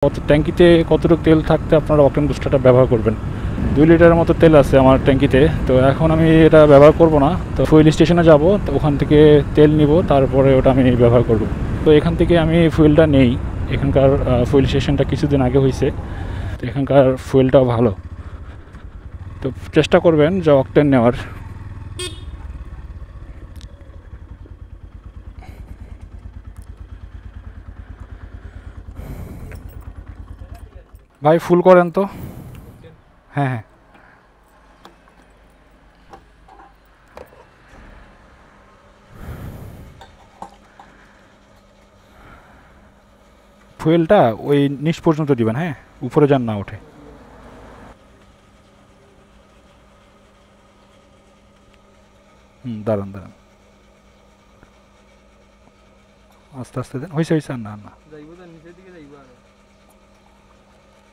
ট্যাঙ্কিতে কতটুকু তেল থাকতে আপনারা অকটেন বুস্টারটা ব্যবহার করবেন। 2 লিটারের মতো তেল আছে আমার ট্যাঙ্কিতে, তো এখন আমি এটা ব্যবহার করব না। তো ফুয়েল স্টেশনে যাব, তো ওখান থেকে তেল নিব, তারপরে ওটা আমি ব্যবহার করব। তো এখান থেকে আমি ফুয়েলটা নেই। এখানকার ফুয়েল স্টেশনটা কিছুদিন আগে হয়েছে, তো এখানকার ফুয়েলটাও ভালো। তো চেষ্টা করবেন যে অকটেন নেওয়ার। ভাই ফুল করেন তো। হ্যাঁ হ্যাঁ, ফুয়েলটা ওই নিচ পর্যন্ত দিবেন, হ্যাঁ, উপরে যান না ওঠে। দাঁড়ান দাঁড়ান, আস্তে আস্তে দেন। হয়েছে হয়েছে, আর না না,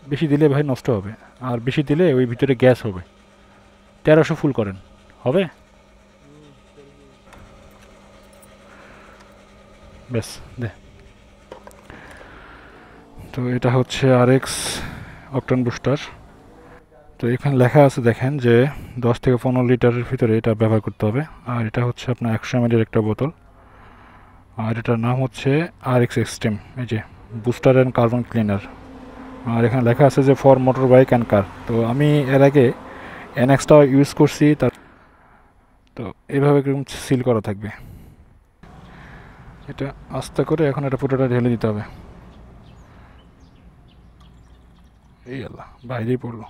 বেশি দিলে ভাই নষ্ট হবে, আর বেশি দিলে ওই ভিতরে গ্যাস হবে। 1300 ফুল করেন, হবে? ব্যাস দে। তো এটা হচ্ছে RX অকটেন বুস্টার। তো এখানে লেখা আছে দেখেন যে 10 থেকে 15 লিটারের ভিতরে এটা ব্যবহার করতে হবে। আর এটা হচ্ছে আপনার 100 ml একটা বোতল। আর এটার নাম হচ্ছে RX এক্সট্রিম, এই যে বুস্টার অ্যান্ড কার্বন ক্লিনার। আর এখানে লেখা আছে যে ফর মোটর বাইক অ্যান্ড কার। তো আমি এর আগে NX-টা ইউজ করছি, তার তো এইভাবে এরকম সিল করা থাকবে। এটা আস্তে করে এখন এটা পুরোটা ঢেলে দিতে হবে। এই আল্লাহ, বাইরেই পড়লো।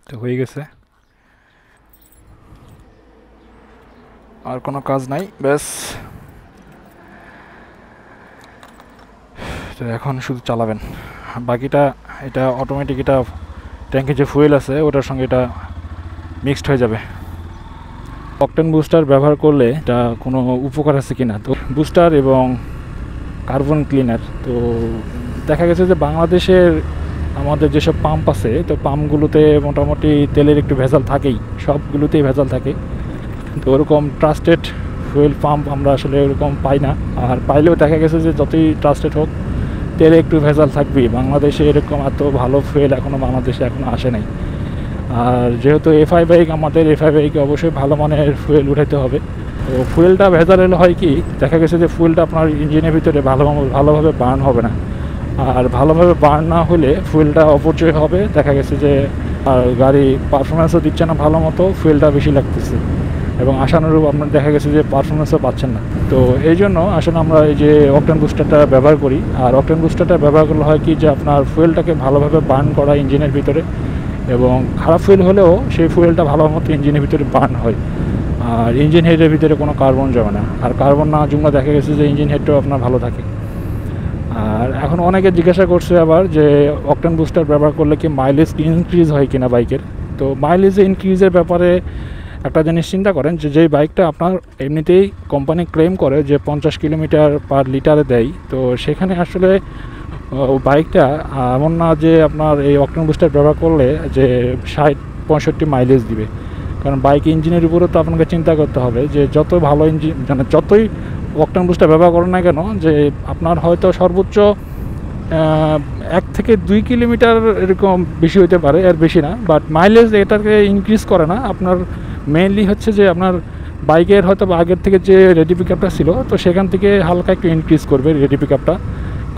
তো হয়ে গেছে, আর কোনো কাজ নাই, ব্যাস। তো এখন শুধু চালাবেন, বাকিটা এটা অটোমেটিক, এটা ট্যাঙ্কে যে ফুয়েল আছে ওটার সঙ্গে এটা মিক্সড হয়ে যাবে। অকটেন বুস্টার ব্যবহার করলে এটা কোনো উপকার আছে কি না, তো বুস্টার এবং কার্বন ক্লিনার, তো দেখা গেছে যে বাংলাদেশের আমাদের যেসব পাম্প আছে, তো পাম্পগুলোতে মোটামুটি তেলের একটু ভেজাল থাকেই, সবগুলোতেই ভেজাল থাকে। তো ওরকম ট্রাস্টেড ফুয়েল পাম্প আমরা আসলে ওরকম পাই না। আর পাইলেও দেখা গেছে যে যতই ট্রাস্টেড হোক, তেলে একটু ভেজাল থাকবেই। বাংলাদেশে এরকম এত ভালো ফুয়েল এখনও বাংলাদেশে এখনও আসে নাই। আর যেহেতু FI বাইক, আমাদের FI বাইকে অবশ্যই ভালো মানের ফুয়েল উঠাইতে হবে। তো ফুয়েলটা ভেজাল হলে হয় কি, দেখা গেছে যে ফুয়েলটা আপনার ইঞ্জিনের ভিতরে ভালোভাবে বার্ন হবে না। আর ভালোভাবে বার্ন না হলে ফুয়েলটা অপচয় হবে, দেখা গেছে যে আর গাড়ি পারফরমেন্সও দিচ্ছে না ভালো মতো, ফুয়েলটা বেশি লাগতেছে এবং আশানুরূপ আপনার দেখা গেছে যে পারফরমেন্সও পাচ্ছেন না। তো এই জন্য আসলে আমরা এই যে অকটেন বুস্টারটা ব্যবহার করি। আর অকটেন বুস্টারটা ব্যবহার করলে হয় কি, যে আপনার ফুয়েলটাকে ভালোভাবে বার্ন করা ইঞ্জিনের ভিতরে, এবং খারাপ ফুয়েল হলেও সেই ফুয়েলটা ভালো মতো ইঞ্জিনের ভিতরে বার্ন হয়। আর ইঞ্জিন হেডের ভিতরে কোনো কার্বন জমে না, আর কার্বন না জমলে দেখা গেছে যে ইঞ্জিন হেডটাও আপনার ভালো থাকে। আর এখন অনেকে জিজ্ঞাসা করছে আবার যে অকটেন বুস্টার ব্যবহার করলে কি মাইলেজ ইনক্রিজ হয় কিনা বাইকের। তো মাইলেজ ইনক্রিজের ব্যাপারে একটা জিনিস চিন্তা করেন, যে যেই বাইকটা আপনার এমনিতেই কোম্পানি ক্লেম করে যে 50 কিলোমিটার পার লিটারে দেয়, তো সেখানে আসলে বাইকটা এমন না যে আপনার এই অকটেন বুস্টার ব্যবহার করলে যে 60-65 মাইলেজ দিবে। কারণ বাইক ইঞ্জিনের উপরে তো আপনাকে চিন্তা করতে হবে যে যত ভালো ইঞ্জিন, মানে যতই অকটেন বুস্টার ব্যবহার করেন না কেন, যে আপনার হয়তো সর্বোচ্চ 1 থেকে 2 কিলোমিটার এরকম বেশি হতে পারে, এর বেশি না। বাট মাইলেজ এটাকে ইনক্রিজ করে না। আপনার মেইনলি হচ্ছে যে আপনার বাইকের হয়তো আগের থেকে যে রেডি পিক আপটা ছিল, তো সেখান থেকে হালকা একটু ইনক্রিজ করবে রেডি পিক আপটা।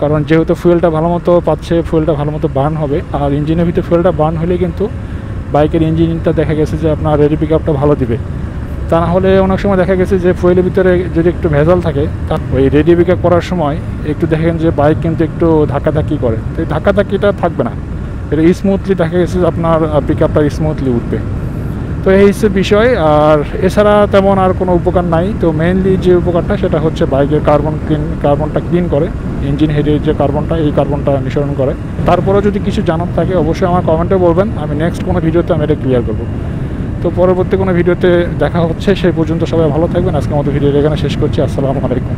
কারণ যেহেতু ফুয়েলটা ভালো মতো পাচ্ছে, ফুয়েলটা ভালো মতো বার্ন হবে। আর ইঞ্জিনের ভিতরে ফুয়েলটা বার্ন হলে কিন্তু বাইকের ইঞ্জিনটা দেখা গেছে যে আপনার রেডি পিক আপটা ভালো দিবে। তা না হলে অনেক সময় দেখা গেছে যে ফুয়েলের ভিতরে যদি একটু ভেজাল থাকে, তা ওই রেডি পিক আপ করার সময় একটু দেখেন যে বাইক কিন্তু একটু ধাক্কাধাক্কি করে, তো এই ধাক্কাধাক্কিটা থাকবে না, এটা স্মুথলি দেখা গেছে যে আপনার পিক আপটা স্মুথলি উঠবে। তো এই হচ্ছে বিষয়। আর এছাড়া তেমন আর কোনো উপকার নাই। তো মেইনলি যে উপকারটা সেটা হচ্ছে বাইকের কার্বনটা ক্লিন করে, ইঞ্জিন হেডের যে কার্বনটা, এই কার্বনটা নিঃসরণ করে। তারপরেও যদি কিছু জানার থাকে অবশ্যই আমার কমেন্টে বলবেন, আমি নেক্সট কোনো ভিডিওতে আমি এটা ক্লিয়ার করবো। তো পরবর্তী কোনো ভিডিওতে দেখা হচ্ছে, সেই পর্যন্ত সবাই ভালো থাকবেন। আজকের মতো ভিডিও এখানে শেষ করছি। আসসালামু আলাইকুম।